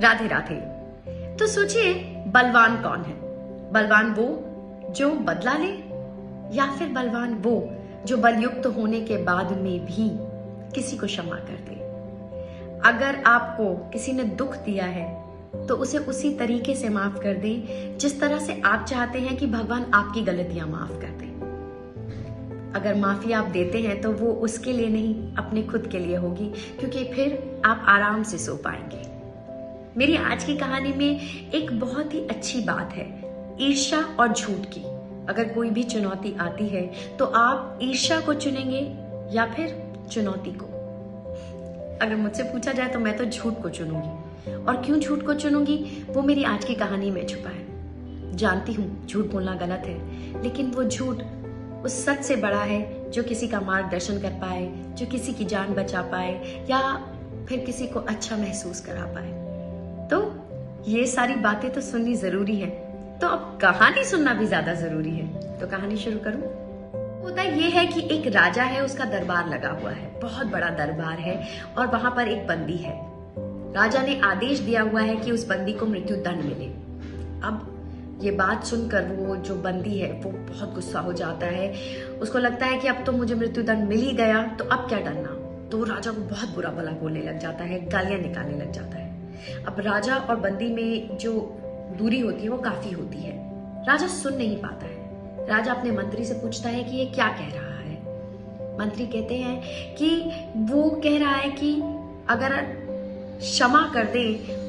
राधे राधे। तो सोचिए, बलवान कौन है? बलवान वो जो बदला ले, या फिर बलवान वो जो बलयुक्त होने के बाद में भी किसी को क्षमा कर दे? अगर आपको किसी ने दुख दिया है तो उसे उसी तरीके से माफ कर दें जिस तरह से आप चाहते हैं कि भगवान आपकी गलतियां माफ कर दें। अगर माफी आप देते हैं तो वो उसके लिए नहीं, अपने खुद के लिए होगी, क्योंकि फिर आप आराम से सो पाएंगे। मेरी आज की कहानी में एक बहुत ही अच्छी बात है, ईर्ष्या और झूठ की। अगर कोई भी चुनौती आती है तो आप ईर्ष्या को चुनेंगे या फिर चुनौती को? अगर मुझसे पूछा जाए तो मैं तो झूठ को चुनूंगी। और क्यों झूठ को चुनूंगी वो मेरी आज की कहानी में छुपा है। जानती हूँ झूठ बोलना गलत है, लेकिन वो झूठ उस सच से बड़ा है जो किसी का मार्गदर्शन कर पाए, जो किसी की जान बचा पाए, या फिर किसी को अच्छा महसूस करा पाए। तो ये सारी बातें तो सुननी जरूरी है, तो अब कहानी सुनना भी ज्यादा जरूरी है। तो कहानी शुरू करूं? होता ये है कि एक राजा है, उसका दरबार लगा हुआ है, बहुत बड़ा दरबार है, और वहां पर एक बंदी है। राजा ने आदेश दिया हुआ है कि उस बंदी को मृत्यु दंड मिले। अब ये बात सुनकर वो जो बंदी है वो बहुत गुस्सा हो जाता है। उसको लगता है कि अब तो मुझे मृत्यु दंड मिल ही गया, तो अब क्या डरना। तो राजा को बहुत बुरा भला बोलने लग जाता है, गालियां निकालने लग जाता है। अब राजा और बंदी में जो दूरी होती है वो काफी होती है। राजा सुन नहीं पाता है। राजा अपने मंत्री से पूछता है कि ये क्या कह रहा है। मंत्री कहते हैं कि वो कह रहा है कि अगर क्षमा कर दे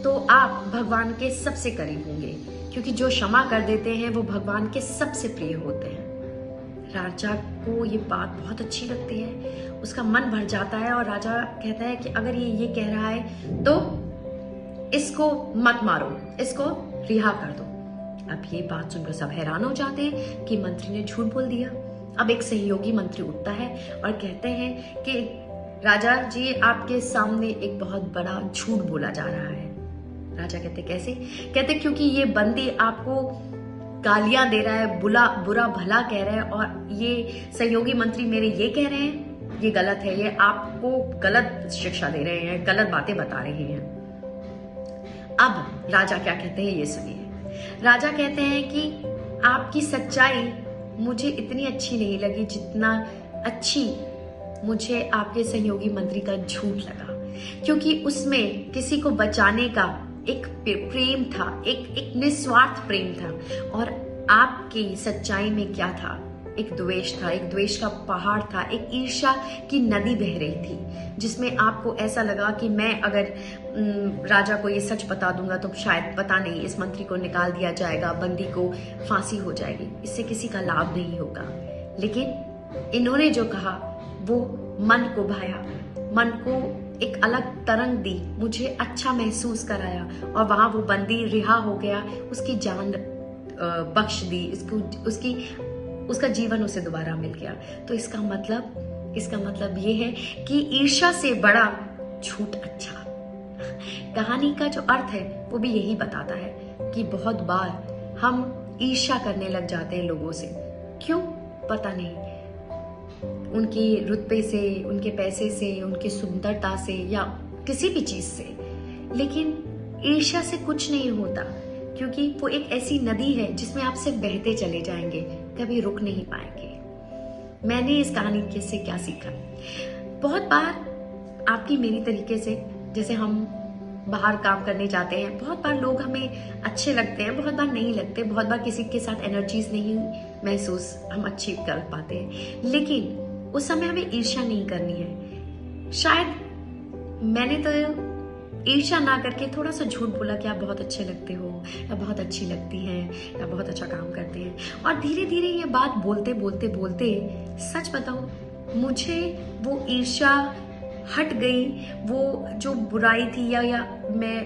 तो आप भगवान के सबसे करीब होंगे, क्योंकि जो क्षमा कर देते हैं वो भगवान के सबसे प्रिय होते हैं। राजा को ये बात बहुत अच्छी लगती है, उसका मन भर जाता है, और राजा कहता है कि अगर ये कह रहा है तो इसको मत मारो, इसको रिहा कर दो। अब ये बात सुनकर सब हैरान हो जाते हैं कि मंत्री ने झूठ बोल दिया। अब एक सहयोगी मंत्री उठता है और कहते हैं कि राजा जी, आपके सामने एक बहुत बड़ा झूठ बोला जा रहा है। राजा कहते कैसे? कहते क्योंकि ये बंदी आपको गालियां दे रहा है, बुरा भला कह रहा है, और ये सहयोगी मंत्री मेरे ये कह रहे हैं ये गलत है, ये आपको गलत शिक्षा दे रहे हैं, गलत बातें बता रहे हैं। अब राजा क्या कहते हैं ये सुनिए। राजा कहते हैं कि आपकी सच्चाई मुझे इतनी अच्छी नहीं लगी जितना अच्छी मुझे आपके सहयोगी मंत्री का झूठ लगा, क्योंकि उसमें किसी को बचाने का एक प्रेम था, एक निस्वार्थ प्रेम था। और आपकी सच्चाई में क्या था? एक द्वेष था, एक द्वेष का पहाड़ था, एक ईर्ष्या की नदी बह रही थी, जिसमें आपको ऐसा लगा कि मैं अगर राजा को ये सच बता दूंगा तो शायद पता नहीं इस मंत्री को निकाल दिया जाएगा, बंदी को फांसी हो जाएगी, इससे किसी का लाभ नहीं होगा। लेकिन इन्होंने जो कहा वो मन को भाया, मन को एक अलग तरंग दी, मुझे अच्छा महसूस कराया, और वहां वो बंदी रिहा हो गया, उसकी जान बख्श दी, उसका जीवन उसे दोबारा मिल गया। तो इसका मतलब ये है कि ईर्ष्या से बड़ा झूठ अच्छा। कहानी का जो अर्थ है वो भी यही बताता है कि बहुत बार हम ईर्ष्या करने लग जाते हैं लोगों से। क्यों? पता नहीं, उनके रुतबे से, उनके पैसे से, उनकी सुंदरता से, या किसी भी चीज से। लेकिन ईर्ष्या से कुछ नहीं होता, क्योंकि वो एक ऐसी नदी है जिसमें आप सिर्फ बहते चले जाएंगे, कभी रुक नहीं पाएंगे। मैंने इस कहानी से क्या सीखा? बहुत बार आपकी मेरी तरीके से, जैसे हम बाहर काम करने जाते हैं, बहुत बार लोग हमें अच्छे लगते हैं, बहुत बार नहीं लगते, बहुत बार किसी के साथ एनर्जीज नहीं महसूस हम अच्छी कर पाते हैं। लेकिन उस समय हमें ईर्ष्या नहीं करनी है। शायद मैंने तो ईर्ष्या ना करके थोड़ा सा झूठ बोला कि आप बहुत अच्छे लगते हो, या बहुत अच्छी लगती हैं, या बहुत अच्छा काम करते हैं। और धीरे धीरे ये बात बोलते बोलते बोलते, सच बताऊं, मुझे वो ईर्ष्या हट गई। वो जो बुराई थी या मैं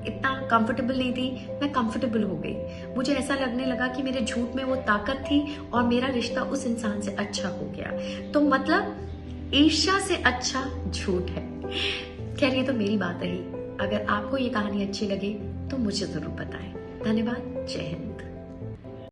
इतना कंफर्टेबल नहीं थी, मैं कंफर्टेबल हो गई। मुझे ऐसा लगने लगा कि मेरे झूठ में वो ताकत थी, और मेरा रिश्ता उस इंसान से अच्छा हो गया। तो मतलब ईर्ष्या से अच्छा झूठ है। खैर, ये तो मेरी बात रही। अगर आपको ये कहानी अच्छी लगे तो मुझे जरूर बताएं। धन्यवाद। जय हिंद।